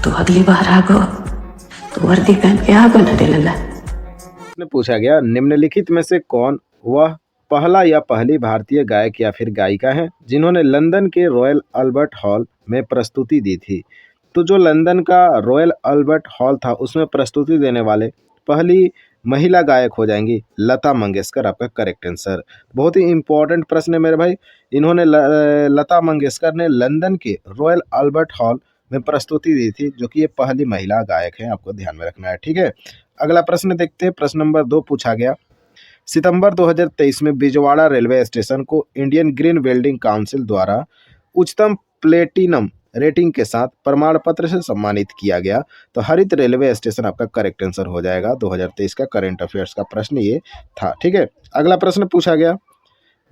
तू अगली बार आगो तो वर्दी पहन के आगो ना रे लल्ला। ने पूछा गया, निम्नलिखित में से कौन वह पहला या पहली भारतीय गायक या फिर गायिका है जिन्होंने लंदन के रॉयल अल्बर्ट हॉल में प्रस्तुति दी थी। तो जो लंदन का रॉयल अल्बर्ट हॉल था उसमें प्रस्तुति देने वाले पहली महिला गायक हो जाएंगी लता मंगेशकर, आपका करेक्ट आंसर। बहुत ही इंपॉर्टेंट प्रश्न है मेरे भाई। इन्होंने लता मंगेशकर ने लंदन के रॉयल अल्बर्ट हॉल में प्रस्तुति दी थी, जो कि ये पहली महिला गायक है, आपको ध्यान में रखना है, ठीक है। अगला प्रश्न देखते हैं। प्रश्न नंबर 2 पूछा गया, सितंबर 2023 में बिजवाड़ा रेलवे स्टेशन को इंडियन ग्रीन बिल्डिंग काउंसिल द्वारा उच्चतम प्लेटिनम रेटिंग के साथ प्रमाण पत्र से सम्मानित किया गया। तो हरित रेलवे स्टेशन आपका करेक्ट आंसर हो जाएगा। 2023 का करंट अफेयर्स का प्रश्न ये था, ठीक है। अगला प्रश्न पूछा गया,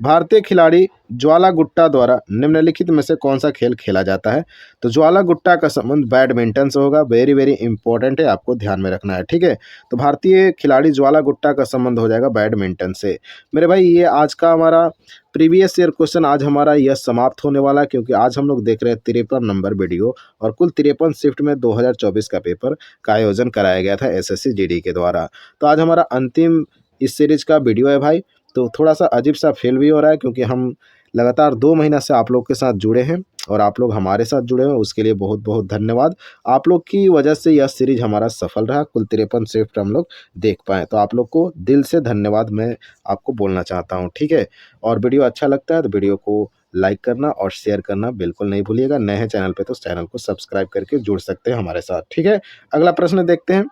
भारतीय खिलाड़ी ज्वाला गुट्टा द्वारा निम्नलिखित में से कौन सा खेल खेला जाता है। तो ज्वाला गुट्टा का संबंध बैडमिंटन से होगा। वेरी वेरी इंपॉर्टेंट है, आपको ध्यान में रखना है, ठीक है। तो भारतीय खिलाड़ी ज्वाला गुट्टा का संबंध हो जाएगा बैडमिंटन से। मेरे भाई ये आज का हमारा प्रीवियस ईयर क्वेश्चन आज हमारा यह समाप्त होने वाला है, क्योंकि आज हम लोग देख रहे हैं 53 नंबर वीडियो और कुल 53 शिफ्ट में 2024 का पेपर का आयोजन कराया गया था एसएससी जीडी के द्वारा। तो आज हमारा अंतिम इस सीरीज का वीडियो है भाई। तो थोड़ा सा अजीब सा फील भी हो रहा है, क्योंकि हम लगातार 2 महीना से आप लोग के साथ जुड़े हैं और आप लोग हमारे साथ जुड़े हैं, उसके लिए बहुत बहुत धन्यवाद। आप लोग की वजह से यह सीरीज हमारा सफल रहा, कुल 53 शिफ्ट हम लोग देख पाएँ। तो आप लोग को दिल से धन्यवाद मैं आपको बोलना चाहता हूँ, ठीक है। और वीडियो अच्छा लगता है तो वीडियो को लाइक करना और शेयर करना बिल्कुल नहीं भूलिएगा। नए हैं चैनल पर तो चैनल को सब्सक्राइब करके जुड़ सकते हैं हमारे साथ, ठीक है। अगला प्रश्न देखते हैं।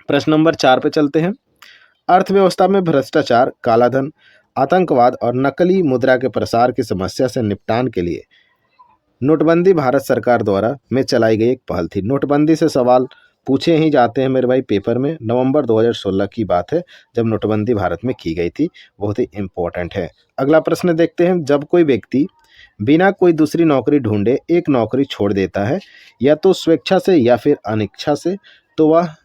प्रश्न नंबर 4 पे चलते हैं। अर्थव्यवस्था में भ्रष्टाचार, कालाधन, आतंकवाद और नकली मुद्रा के प्रसार की समस्या से निपटान के लिए नोटबंदी भारत सरकार द्वारा में चलाई गई एक पहल थी। नोटबंदी से सवाल पूछे ही जाते हैं मेरे भाई पेपर में। नवंबर 2016 की बात है जब नोटबंदी भारत में की गई थी, बहुत ही इंपॉर्टेंट है। अगला प्रश्न देखते हैं। जब कोई व्यक्ति बिना कोई दूसरी नौकरी ढूंढे एक नौकरी छोड़ देता है, या तो स्वेच्छा से या फिर अनिच्छा से, तो वह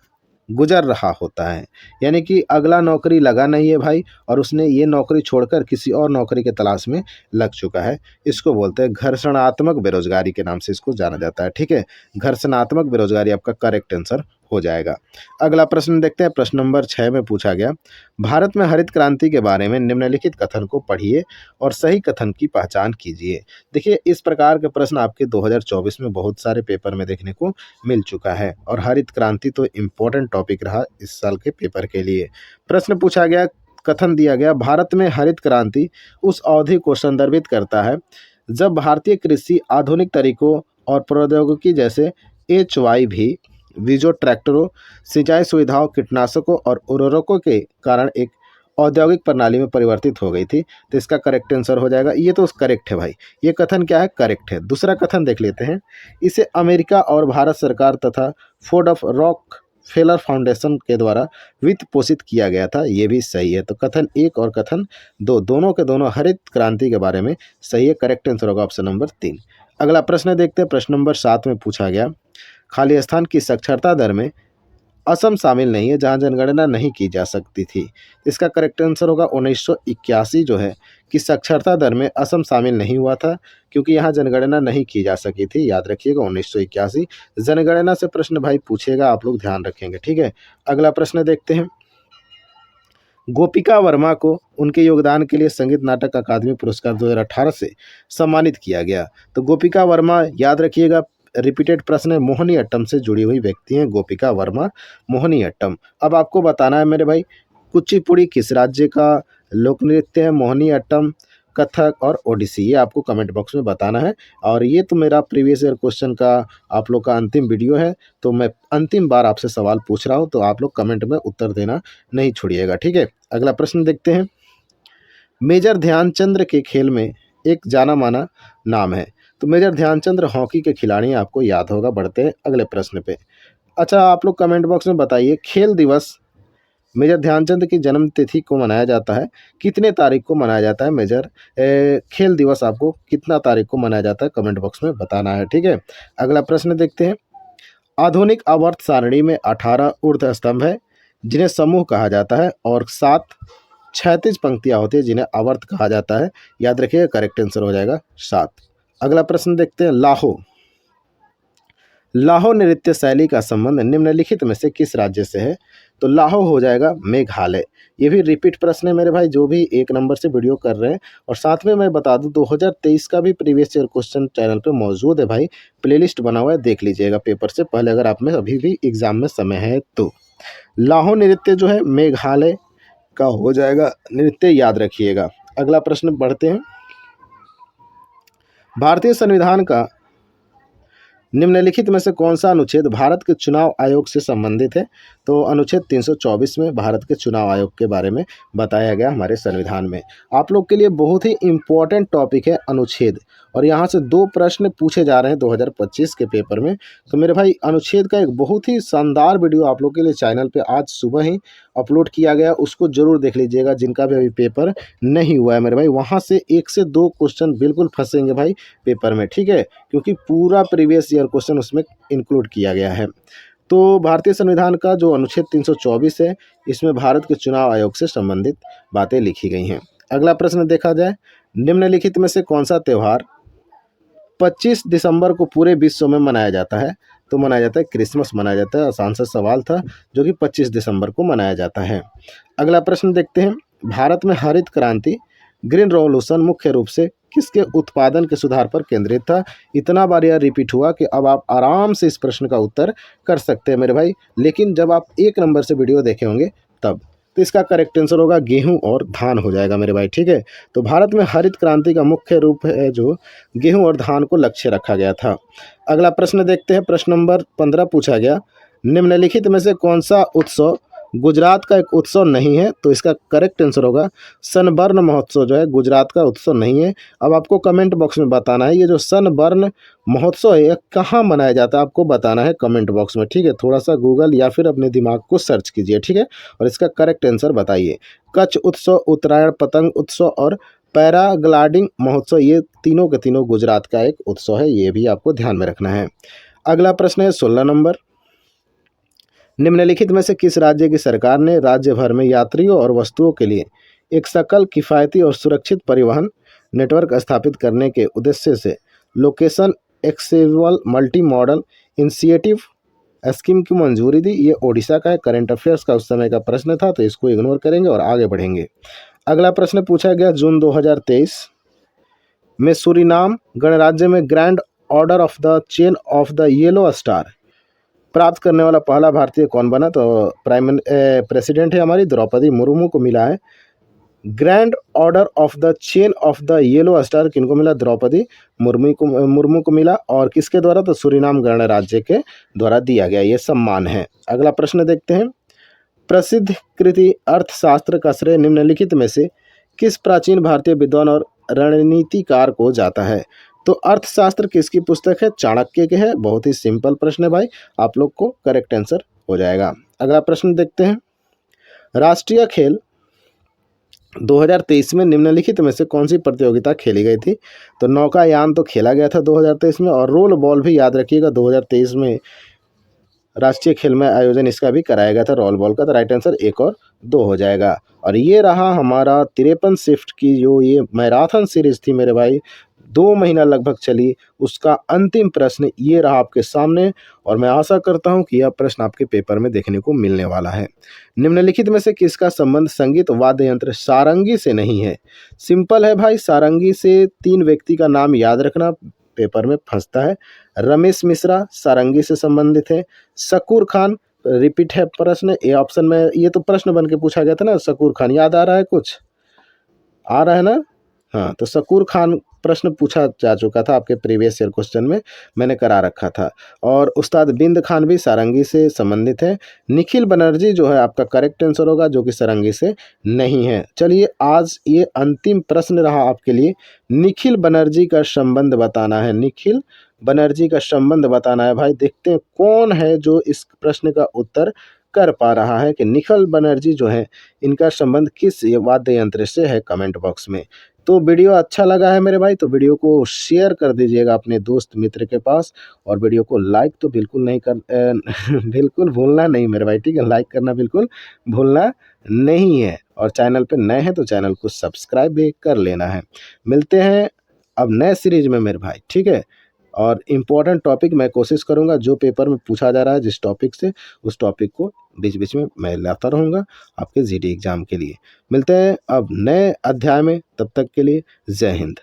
गुजर रहा होता है। यानी कि अगला नौकरी लगा नहीं है भाई और उसने ये नौकरी छोड़कर किसी और नौकरी के तलाश में लग चुका है। इसको बोलते हैं घर्षणात्मक बेरोजगारी के नाम से इसको जाना जाता है, ठीक है। घर्षणात्मक बेरोजगारी आपका करेक्ट आंसर हो जाएगा। अगला प्रश्न देखते हैं। प्रश्न नंबर 6 में पूछा गया, भारत में हरित क्रांति के बारे में निम्नलिखित कथन को पढ़िए और सही कथन की पहचान कीजिए। देखिए इस प्रकार के प्रश्न आपके 2024 में बहुत सारे पेपर में देखने को मिल चुका है और हरित क्रांति तो इम्पोर्टेंट टॉपिक रहा इस साल के पेपर के लिए। प्रश्न पूछा गया, कथन दिया गया, भारत में हरित क्रांति उस अवधि को संदर्भित करता है जब भारतीय कृषि आधुनिक तरीकों और प्रौद्योगिकी जैसे HYV वीजो ट्रैक्टरों, सिंचाई सुविधाओं, कीटनाशकों और उर्वरकों के कारण एक औद्योगिक प्रणाली में परिवर्तित हो गई थी। तो इसका करेक्ट आंसर हो जाएगा। ये तो करेक्ट है भाई, ये कथन क्या है, करेक्ट है। दूसरा कथन देख लेते हैं। इसे अमेरिका और भारत सरकार तथा Ford of rock failure foundation के द्वारा वित्त पोषित किया गया था, ये भी सही है। तो कथन 1 और कथन 2 दोनों के दोनों हरित क्रांति के बारे में सही है। करेक्ट आंसर होगा ऑप्शन नंबर 3। अगला प्रश्न देखते हैं। प्रश्न नंबर 7 में पूछा गया, खाली स्थान की साक्षरता दर में असम शामिल नहीं है जहां जनगणना नहीं की जा सकती थी। इसका करेक्ट आंसर होगा 1981 जो है कि साक्षरता दर में असम शामिल नहीं हुआ था, क्योंकि यहाँ जनगणना नहीं की जा सकी थी। याद रखिएगा 1981 जनगणना से प्रश्न भाई पूछेगा, आप लोग ध्यान रखेंगे, ठीक है। अगला प्रश्न देखते हैं। गोपिका वर्मा को उनके योगदान के लिए संगीत नाटक अकादमी पुरस्कार 2018 से सम्मानित किया गया। तो गोपिका वर्मा याद रखिएगा, रिपीटेड प्रश्न है, मोहिनी अट्टम से जुड़ी हुई व्यक्ति हैं गोपिका वर्मा, मोहिनी अट्टम। अब आपको बताना है मेरे भाई, कुचिपुड़ी किस राज्य का लोक नृत्य है, मोहिनी अट्टम, कथक और ओडिसी, ये आपको कमेंट बॉक्स में बताना है। और ये तो मेरा प्रीवियस ईयर क्वेश्चन का आप लोग का अंतिम वीडियो है, तो मैं अंतिम बार आपसे सवाल पूछ रहा हूँ, तो आप लोग कमेंट में उत्तर देना नहीं छोड़िएगा, ठीक है। अगला प्रश्न देखते हैं। मेजर ध्यानचंद्र के खेल में एक जाना माना नाम है। तो मेजर ध्यानचंद्र हॉकी के खिलाड़ी हैं, आपको याद होगा। बढ़ते हैं अगले प्रश्न पे। अच्छा आप लोग कमेंट बॉक्स में बताइए, खेल दिवस मेजर ध्यानचंद की जन्म तिथि को मनाया जाता है, कितने तारीख को मनाया जाता है मेजर खेल दिवस, आपको कितना तारीख को मनाया जाता है कमेंट बॉक्स में बताना है, ठीक है। अगला प्रश्न देखते हैं। आधुनिक आवर्त सारणी में 18 ऊर्ध्व स्तंभ है जिन्हें समूह कहा जाता है और 7 क्षैतिज पंक्तियां होती है जिन्हें आवर्त कहा जाता है। याद रखिएगा करेक्ट आंसर हो जाएगा 7। अगला प्रश्न देखते हैं। लाहो नृत्य शैली का संबंध निम्नलिखित में से किस राज्य से है? तो लाहो हो जाएगा मेघालय। ये भी रिपीट प्रश्न है मेरे भाई, जो भी 1 नंबर से वीडियो कर रहे हैं। और साथ में मैं बता दूं 2023 का भी प्रीवियस ईयर क्वेश्चन चैनल पे मौजूद है भाई, प्लेलिस्ट बना हुआ है, देख लीजिएगा पेपर से पहले अगर आप में अभी भी एग्जाम में समय है तो। लाहो नृत्य जो है मेघालय का हो जाएगा नृत्य, याद रखिएगा। अगला प्रश्न बढ़ते हैं। भारतीय संविधान का निम्नलिखित में से कौन सा अनुच्छेद भारत के चुनाव आयोग से संबंधित है? तो अनुच्छेद 324 में भारत के चुनाव आयोग के बारे में बताया गया हमारे संविधान में। आप लोग के लिए बहुत ही इम्पोर्टेंट टॉपिक है अनुच्छेद, और यहाँ से 2 प्रश्न पूछे जा रहे हैं 2025 के पेपर में। तो मेरे भाई अनुच्छेद का एक बहुत ही शानदार वीडियो आप लोग के लिए चैनल पे आज सुबह ही अपलोड किया गया, उसको जरूर देख लीजिएगा जिनका भी अभी पेपर नहीं हुआ है मेरे भाई। वहाँ से 1 से 2 क्वेश्चन बिल्कुल फंसेंगे भाई पेपर में, ठीक है, क्योंकि पूरा प्रीवियस ईयर क्वेश्चन उसमें इंक्लूड किया गया है। तो भारतीय संविधान का जो अनुच्छेद 324 है, इसमें भारत के चुनाव आयोग से संबंधित बातें लिखी गई हैं। अगला प्रश्न देखा जाए, निम्नलिखित में से कौन सा त्यौहार 25 दिसंबर को पूरे विश्व में मनाया जाता है? तो मनाया जाता है क्रिसमस मनाया जाता है। आसान सा सवाल था, जो कि 25 दिसंबर को मनाया जाता है। अगला प्रश्न देखते हैं, भारत में हरित क्रांति ग्रीन रेवोल्यूशन मुख्य रूप से किसके उत्पादन के सुधार पर केंद्रित था? इतना बार यह रिपीट हुआ कि अब आप आराम से इस प्रश्न का उत्तर कर सकते हैं मेरे भाई, लेकिन जब आप 1 नंबर से वीडियो देखे होंगे तब। तो इसका करेक्ट आंसर होगा गेहूं और धान हो जाएगा मेरे भाई, ठीक है। तो भारत में हरित क्रांति का मुख्य रूप है जो गेहूं और धान को लक्ष्य रखा गया था। अगला प्रश्न देखते हैं, प्रश्न नंबर 15 पूछा गया, निम्नलिखित में से कौन सा उत्सव गुजरात का एक उत्सव नहीं है? तो इसका करेक्ट आंसर होगा सनबर्न महोत्सव जो है गुजरात का उत्सव नहीं है। अब आपको कमेंट बॉक्स में बताना है ये जो सनबर्न महोत्सव है यह कहाँ मनाया जाता है, आपको बताना है कमेंट बॉक्स में, ठीक है। थोड़ा सा गूगल या फिर अपने दिमाग को सर्च कीजिए, ठीक है, और इसका करेक्ट आंसर बताइए। कच्छ उत्सव, उत्तरायण पतंग उत्सव और पैराग्लाइडिंग महोत्सव, ये तीनों के तीनों गुजरात का एक उत्सव है, ये भी आपको ध्यान में रखना है। अगला प्रश्न है 16 नंबर, निम्नलिखित में से किस राज्य की सरकार ने राज्य भर में यात्रियों और वस्तुओं के लिए एक सकल किफ़ायती और सुरक्षित परिवहन नेटवर्क स्थापित करने के उद्देश्य से location accessible multi modal initiative scheme की मंजूरी दी? ये ओडिशा का है, करंट अफेयर्स का उस समय का प्रश्न था, तो इसको इग्नोर करेंगे और आगे बढ़ेंगे। अगला प्रश्न पूछा गया, जून 2023 में सूरीनाम गणराज्य में grand order of the chain of the yellow star प्राप्त करने वाला पहला भारतीय कौन बना? तो प्रेसिडेंट है हमारी द्रौपदी मुर्मू को मिला है grand order of the chain of the yellow star. किनको मिला? द्रौपदी मुर्मू को मिला। और किसके द्वारा? तो सूरीनाम गणराज्य के द्वारा दिया गया ये सम्मान है। अगला प्रश्न देखते हैं, प्रसिद्ध कृति अर्थशास्त्र का श्रेय निम्नलिखित में से किस प्राचीन भारतीय विद्वान और रणनीतिकार को जाता है? तो अर्थशास्त्र किसकी पुस्तक है? चाणक्य के है। बहुत ही सिंपल प्रश्न है भाई, आप लोग को करेक्ट आंसर हो जाएगा। अगला प्रश्न देखते हैं, राष्ट्रीय खेल 2023 में निम्नलिखित में से कौन सी प्रतियोगिता खेली गई थी? तो नौकायान तो खेला गया था 2023 में, और रोल बॉल भी याद रखिएगा 2023 में राष्ट्रीय खेल में आयोजन इसका भी कराया गया था रोल बॉल का। तो राइट आंसर 1 और 2 हो जाएगा। और ये रहा हमारा 53 शिफ्ट की जो ये मैराथन सीरीज थी मेरे भाई, 2 महीना लगभग चली, उसका अंतिम प्रश्न ये रहा आपके सामने। और मैं आशा करता हूँ कि यह प्रश्न आपके पेपर में देखने को मिलने वाला है। निम्नलिखित में से किसका संबंध संगीत वाद्य यंत्र सारंगी से नहीं है? सिंपल है भाई, सारंगी से 3 व्यक्ति का नाम याद रखना, पेपर में फंसता है। रमेश मिश्रा सारंगी से संबंधित है। शकूर खान, रिपीट है प्रश्न, ए ऑप्शन में ये तो प्रश्न बन के पूछा गया था ना, शकूर खान याद आ रहा है? कुछ आ रहा है ना? हाँ, तो शकूर खान प्रश्न पूछा जा चुका था आपके प्रीवियस ईयर क्वेश्चन में, मैंने करा रखा था। और उस्ताद बिंद खान भी सारंगी से संबंधित है। निखिल बनर्जी जो है आपका करेक्ट आंसर होगा, जो कि सारंगी से नहीं है। चलिए, आज ये अंतिम प्रश्न रहा आपके लिए, निखिल बनर्जी का संबंध बताना है। निखिल बनर्जी का संबंध बताना है भाई। देखते हैं कौन है जो इस प्रश्न का उत्तर कर पा रहा है कि निखिल बनर्जी जो है इनका संबंध किस वाद्य यंत्र से है, कमेंट बॉक्स में। तो वीडियो अच्छा लगा है मेरे भाई तो वीडियो को शेयर कर दीजिएगा अपने दोस्त मित्र के पास, और वीडियो को लाइक तो बिल्कुल नहीं बिल्कुल भूलना नहीं मेरे भाई, ठीक है, लाइक करना बिल्कुल भूलना नहीं है। और चैनल पे नए हैं तो चैनल को सब्सक्राइब भी कर लेना है। मिलते हैं अब नए सीरीज में मेरे भाई, ठीक है। और इम्पोर्टेंट टॉपिक मैं कोशिश करूँगा जो पेपर में पूछा जा रहा है जिस टॉपिक से, उस टॉपिक को बीच बीच में मैं लाता रहूँगा आपके जीडी एग्ज़ाम के लिए। मिलते हैं अब नए अध्याय में, तब तक के लिए जय हिंद।